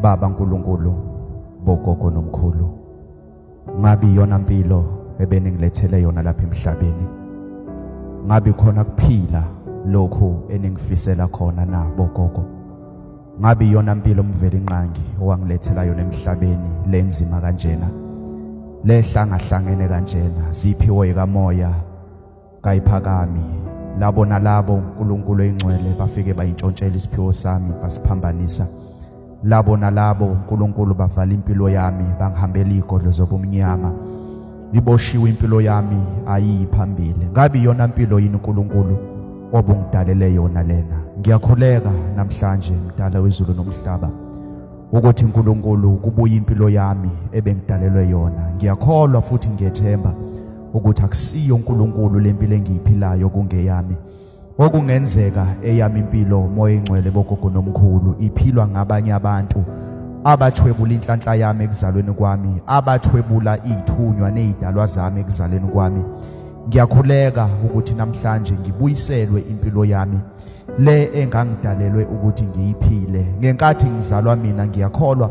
Baba nkulunkulu bogogo nomkhulu, ngabe yona impilo ebeningilethele yona lapha emhlabeni, ngabe khona kuphila lokho eningifisela khona na bogogo, ngabe yona impilo umveli inqangi owangilethela yona emhlabeni lenzima kanjena, lehlangahlangene kanjena, ziphiwe kamoya kayiphakami, labo nalabo uNkulunkulu engcwele bafike bayintshontshela isiphiwo sami basiphambanisa, labo nalabo uNkulunkulu bavala impilo yami bangihambela igodlo zobumnyama, iboshiwe impilo yami ayiphambili. Ngabe yona impilo yini uNkulunkulu obungidalele yona lena? Ngiyakhuleka namhlanje mdala wezulu nomhlaba ukuthi uNkulunkulu kubuye impilo yami ebengidalelwe yona. Ngiyakholwa futhi ngiyethemba ukuthi akusiyo uNkulunkulu lempilo engiyiphilayo kungeyami. Okungenzeka eyami impilo moya engcwele bogogo nomkhulu iphilwa ngabanye abantu abathwebula inhlanhla yami ekuzalweni kwami, abathwebula izithunywa nezidalwa zami ekuzalweni kwami. Ngiyakhuleka ukuthi namhlanje ngibuyiselwe impilo yami le engangidalelwe ukuthi ngiyiphile. Ngenkathi ngizalwa mina ngiyakholwa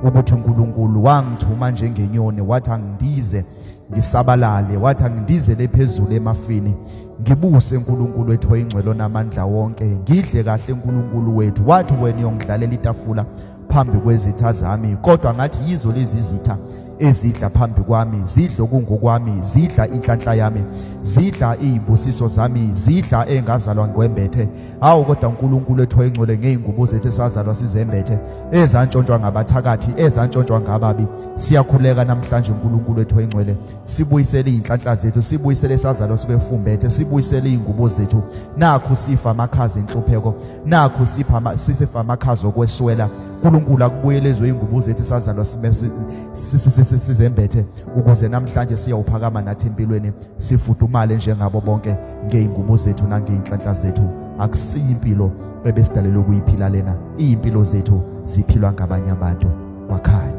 ukuthi uNkulunkulu wangithuma njengenyoni wathi angidize ngisabalale, wathi angidizele phezulu emafini ngibuse uNkulunkulu wethu oyingcwele namandla wonke, ngidle kahle uNkulunkulu wethu. Wathi wena uyongidlalela itafula phambi kwezitha zami, kodwa ngathi yizo lezi izitha ezidla phambi kwami zidla okungokwami, zidla inhlanhla yami, zidla izibusiso zami, zidla engazalwa ngwembethe. Hawu kodwa uNkulunkulu wethu oyingcwele ngeingubo zethu esazalwa sizembethe, ezantshontshwa ngabathakathi, ezantshontshwa ngababi. Siyakhuleka namhlanje uNkulunkulu wethu oyingcwele, sibuyisele inhlanhla zethu, sibuyisele esazalwa sibefumbethe, sibuyisele izingubo zethu. Nakho sifa amakhazi enhlupheko, nakho sifa amakhazi okweswela. uNkulunkulu akubuyelezwe izingubo zethu esazalwa sizembethe, ukuze namhlanje siyawuphakama nathi empilweni sifudumale njengabo bonke ngeingubo zethu nangeinhlanhla zethu. Akusiyo impilo ebesidalelwe ukuyiphila lena, izimpilo zethu ziphilwa ngabanye abantu wakhaya.